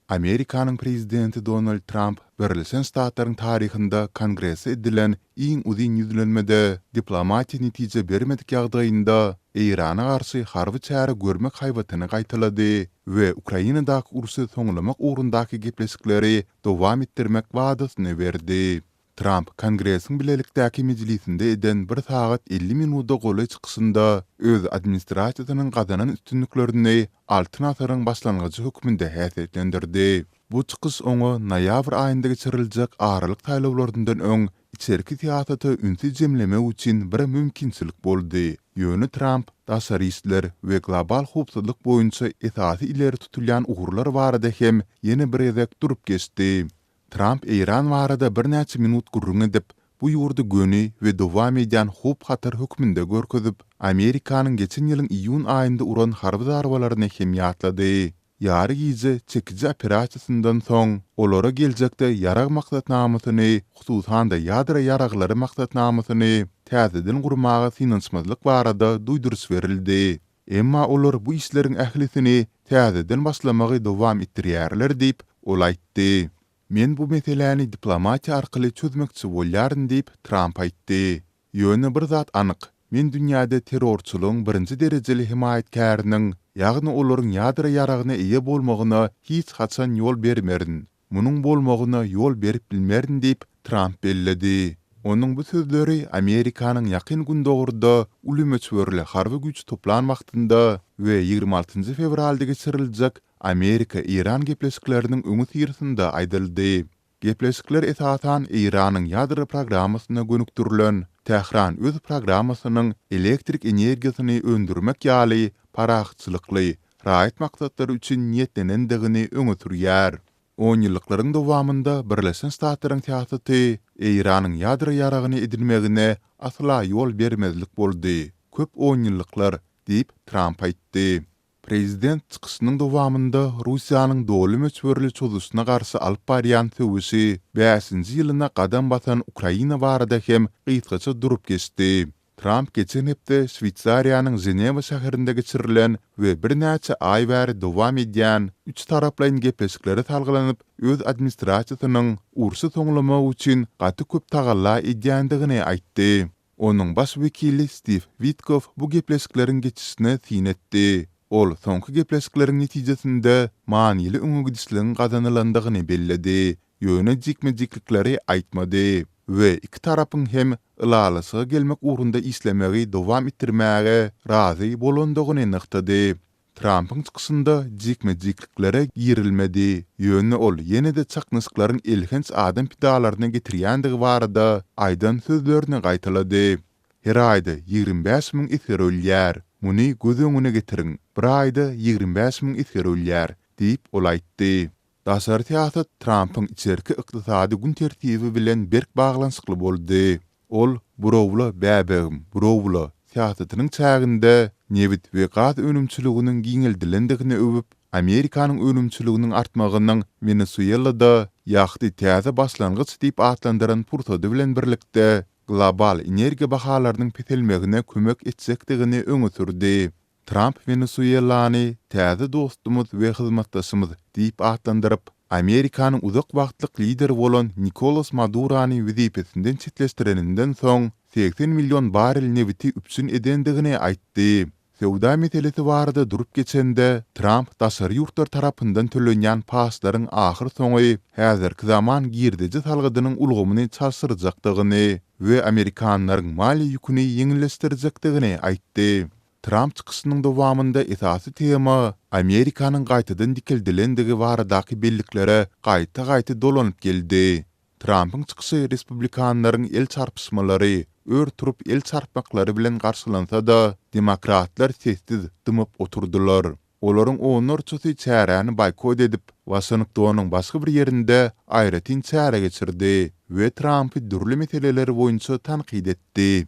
Amerikanın prezidenti Donald Trump, Birleşen Ştatların tarihinde Kongresi edilen iň uzun ýüzlenmede diplomatiýa netije bermedik ýagdaýynda Irana garşy harby çäre görmek haýbatyny gaýtalady we Ukrainadaky urusy soňlamak ugrundaky gepleşikleri dowam etdirmek wadasyny berdi. Trump, Kongresiň bilelikdäki mejlisinde eden 1 saat 50 minuta goly çykysynda öz administrasiýasynyň gazanan üstünliklerini altyn asaryň başlangyjy hökmünde häsiýetlendirdi. Bu çykys oňa noýabr aýynda geçiriljek aralyk taýlawlaryndan öň içerki siýasaty ünsiz jemleme üçin bir mümkinçilik boldy. Ýöne Trump, daşaristler we global howpsuzlyk boýunça esasy ileri tutulýan ugurlar barada hem ýene bir ýerek durup geçdi. Trump Iran barada bir näçe minut gurrun edip, bu ýurdu göni we dowam edýän howp hatar hökmünde görkezip, Amerikanyň geçen ýylyň iýun aýynda uran harby darwalaryny hem ýatlady. Ýary gize çekici operasiýasyndan soň olara geljekde ýarag maksatnamasyny, hususan-da ýadra ýaraglary maksatnamasyny täzeden gurmaga finansmazlyk barada duýdurys berildi. Emma olar bu işleriň ählisini täzeden başlamagy dowam etdirýärler diýip ol aýtdy. Men bu meseleni diplomatiýa arkaly çözmekçi bolýaryn diýip Trump aýtdy. Ýöne bir zat anyk. Men dünýäde terrorçylygyň birinji derejeli himayatkäriniň, ýagny olaryň ýadra ýaragyna eýe bolmagyna hiç haçan ýol bermerin. Munyň bolmagyna ýol berip bilmerin diýip Trump belledi. Onuň bu sözleri Amerikanyň ýakyn gündogurda ulama çöwürli harby güç toplan wagtynda we 26 fevralda geçiriljek Amerika-Iran gepleşikleriniň öňü ýerinde aýdyldy. Gepleşikler esasan Iranyň ýadra programasyna gönükdirilen, Tehran öz programasynyň elektrik energiýasyny öndürmek ýaly paraçylykly, raýat maksatlar üçin niýetlenendigini öňe sürýär. 10 ýyllyklaryň dowamında Birleşen Ştatlaryň siýasaty Iranyň ýadra ýaragyny edilmegine asla ýol bermezlik boldy. Köp 10 ýyllyklar diýip Trump aýtdy. Prezident çykysynyň dowamında Russiýanyň dowly möçberli çözüşine garşy alyp barýan töwüşi 5-nji ýylyna gadam batan Ukraina barada hem gysgaça durup geçdi. Trump geçen hepde Şwitsariýanyň Ženewa şäherinde geçirilen we bir näçe aý bäri dowam edýän 3 taraplaryň gepleşikleri talgylanyp, öz administrasiýasynyň urusy soňlamak üçin gaty köp tagalla edýändigini aýtdy. Onuň baş wekili Steve Witkoff bu gepleşikleriň geçişine tinetdi. Ol soňky gepleşikleriň netijesinde manyly öňe gidişligiň gazanylandygyny belledi. Ýöne jikmejiklikleri aýtmady we iki tarapyň hem ılalysyga gelmek ugrunda islemegi dowam etdirmäge razy bolandygyny nyktady. Trump'ın çykysynda jikmejikliklere girilmedi. Ýöne ol ýene-de çaknyşyklaryň elhens adam pidalaryna getirýändigi barada aýdan sözlerini gaýtalady. Her aýda 25.000 isger ölýär. Muny göz öňüne getiriň. Bir aýda 25.000 isger ölýär diýip ol aýtdy. Daşary siýasat Trump'ın içerki ykdysady gün tertibi bilen berk baglanşykly boldy. Ol burowla bäbegim, burowla siýasatynyň çäginde nebit we gaz önümçiliginiň giňildilendigini öwüp, Amerikanyň önümçiliginiň artmagynyň Venezuelada ýagty täze başlangyç diýip atlandyran pursady bilen birlikde global energiýa bahalarynyň petelmegine kömek etjekdigini öňe sürdi. Trump Venezuelany täze dostumuz we hyzmatdaşymyz diýip atlandyryp, Amerikanyň uzak wagtlyk lideri bolan Nicolas Madurony wezipesinden çetleşdireninden soň 80 milyon barel nebiti üpsün edendigini aýtdy. Sewda meselesi barada durup geçende Trump daşary ýurtlar tarapyndan tölenýän paslaryň ahyr soňy häzirki zaman girdici salgydynyň ulgamyny çalsyrjakdygyny we Amerikanlaryň mali ýüküni ýeňilleşdirjekdigini aýtdy. Trump çykysynyň dowamında esasy tema Amerikanyň gaýtadan dikildilendigi baradaky belliklere gaýta dolanyp geldi. Trump'ın çykysy Respublikanlaryň el çarpışmalary, ör turup el çarpmaklary bilen garşylansa da, demokratlar sessiz dymyp oturdular. Olaryň onurçysy çäräni boykot edip, Washingtonyň başga bir ýerinde aýratyn çäre geçirdi we Trump'y dürli meseleler boýunça tanqid etdi.